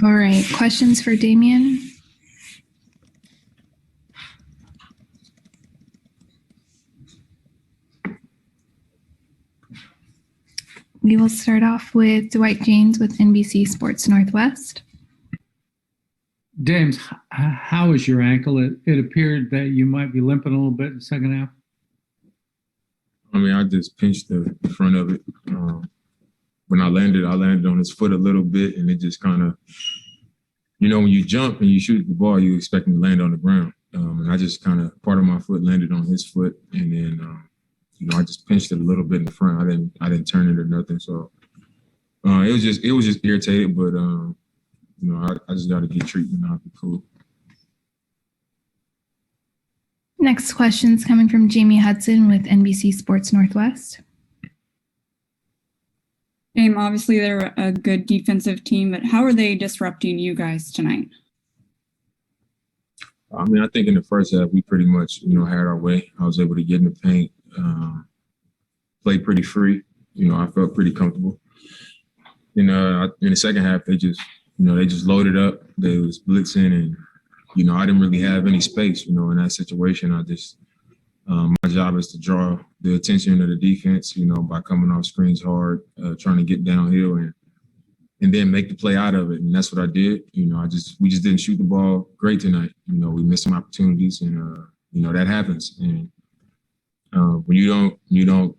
All right, questions for Damian? We will start off with Dwight James with NBC Sports Northwest. James, how is your ankle? It appeared that you might be limping a little bit in the second half. I mean, I just pinched the front of it. When I landed on his foot a little bit, and it just kind of, when you jump and you shoot the ball, you expect him to land on the ground. And I just kind of, part of my foot landed on his foot, and then, I just pinched it a little bit in the front. I didn't turn it or nothing. So it was just irritated, but I just got to get treatment. I'll be cool. Next question is coming from Jamie Hudson with NBC Sports Northwest. Obviously they're a good defensive team, but how are they disrupting you guys tonight? I mean, I think in the first half we pretty much, had our way. I was able to get in the paint, play pretty free. I felt pretty comfortable. In the second half, they just loaded up. They was blitzing, and I didn't really have any space. In that situation, I just my job is to draw the attention of the defense. By coming off screens hard, trying to get downhill, and then make the play out of it. And that's what I did. We just didn't shoot the ball great tonight. We missed some opportunities, and that happens. And when you don't,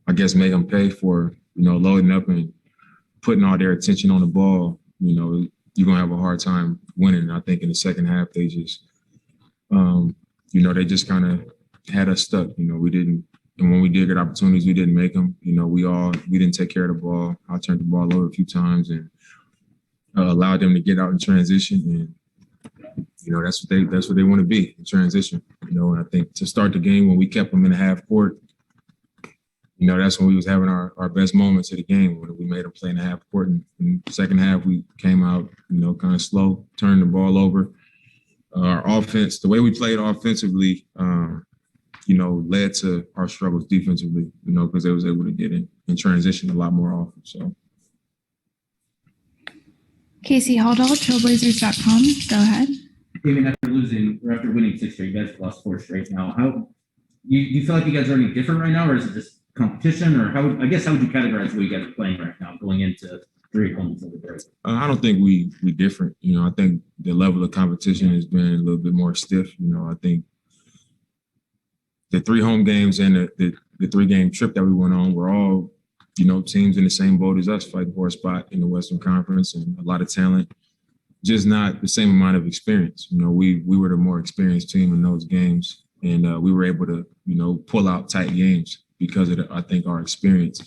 I guess, make them pay for loading up and putting all their attention on the ball, you're gonna have a hard time winning. And I think in the second half they just, they just kind of had us stuck. We didn't, and when we did get opportunities, we didn't make them. We didn't take care of the ball. I turned the ball over a few times and allowed them to get out in transition. And that's what they want to be, in transition. And I think to start the game, when we kept them in the half court, that's when we was having our best moments of the game, when we made them play in the half court. And in the second half, we came out, kind of slow, turned the ball over. Our offense, the way we played offensively, led to our struggles defensively, because they was able to get in transition a lot more often. So. Casey Haldall, Trailblazers.com. Go ahead. Even after winning 6 straight, you guys have lost 4 straight now. How you feel like you guys are any different right now, or is it just competition, or how would you categorize what you guys are playing right now going into 3 homes of the break? I don't think we different. I think the level of competition has been a little bit more stiff. I think the 3 home games and the 3-game trip that we went on were all, teams in the same boat as us, fighting for a spot in the Western Conference, and a lot of talent, just not the same amount of experience. We were the more experienced team in those games, and we were able to, pull out tight games because of, I think, our experience.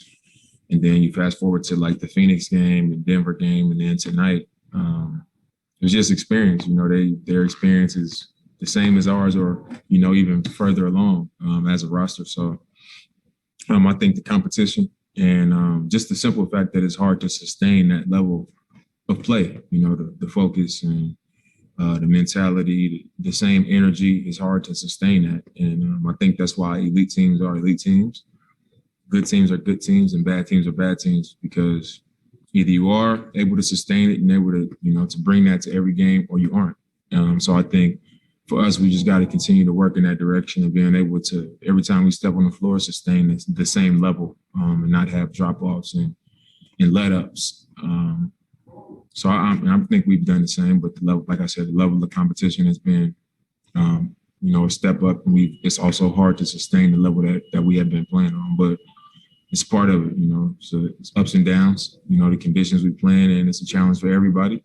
And then you fast forward to like the Phoenix game and Denver game, and then tonight, it was just experience. Their experience is the same as ours, or even further along as a roster. So I think the competition and just the simple fact that it's hard to sustain that level of play. The focus and the mentality, the same energy is hard to sustain that. And I think that's why elite teams are elite teams. Good teams are good teams, and bad teams are bad teams, because either you are able to sustain it and able to, to bring that to every game, or you aren't. So I think for us, we just got to continue to work in that direction of being able to, every time we step on the floor, sustain the same level and not have drop-offs and let-ups. So I think we've done the same, but the level, like I said, the level of competition has been, a step up. And it's also hard to sustain the level that we have been playing on, but it's part of it, so it's ups and downs, the conditions we play in, and it's a challenge for everybody.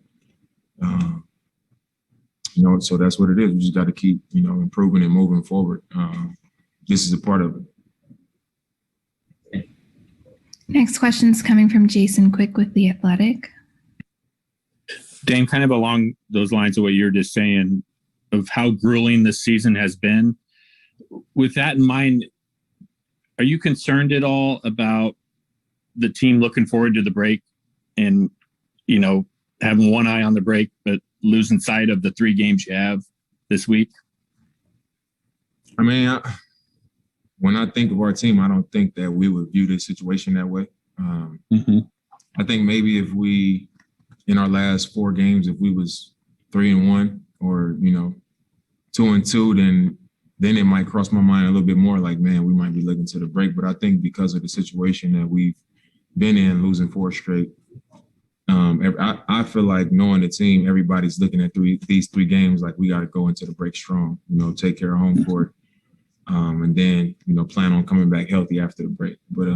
So that's what it is. We just got to keep, improving and moving forward. This is a part of it. Next question is coming from Jason Quick with The Athletic. Dame, kind of along those lines of what you're just saying, of how grueling this season has been. With that in mind, are you concerned at all about the team looking forward to the break and, having one eye on the break, but losing sight of the 3 games you have this week? I mean, when I think of our team, I don't think that we would view this situation that way. I think maybe if we in our last 4 games, if we was 3-1 or, 2-2, then it might cross my mind a little bit more like, man, we might be looking to the break. But I think because of the situation that we've been in, losing 4 straight, I feel like knowing the team, everybody's looking at these 3 games like we got to go into the break strong, take care of home court, and then, plan on coming back healthy after the break. But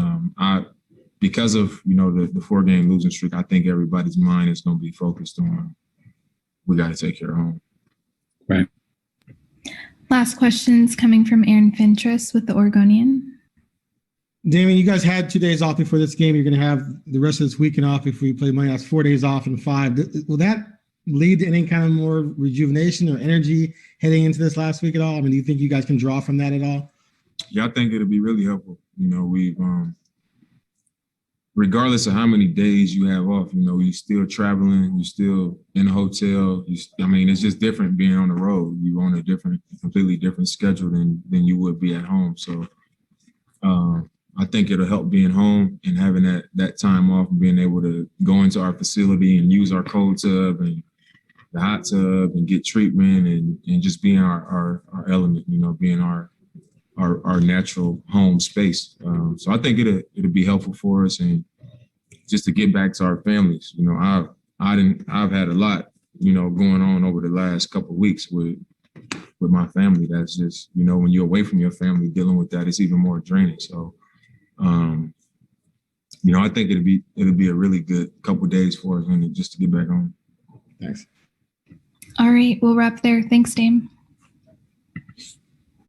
because of, the 4-game losing streak, I think everybody's mind is going to be focused on we got to take care of home. Right. Last questions coming from Aaron Fentress with the Oregonian. Damian, you guys had 2 days off before this game. You're going to have the rest of this weekend off if we play Monday. That's 4 days off and 5. Will that lead to any kind of more rejuvenation or energy heading into this last week at all? I mean, do you think you guys can draw from that at all? Yeah, I think it'll be really helpful. We've regardless of how many days you have off, you're still traveling, you're still in a hotel. It's just different being on the road. You're on a completely different schedule than you would be at home. So I think it'll help being home and having that time off and being able to go into our facility and use our cold tub and the hot tub and get treatment and just be in our element, being our natural home space. So I think it'll be helpful for us and just to get back to our families. I've had a lot, going on over the last couple of weeks with my family. That's just, when you're away from your family, dealing with that, it's even more draining. So, I think it'll be a really good couple of days for us just to get back home. Thanks. All right, we'll wrap there. Thanks, Dame.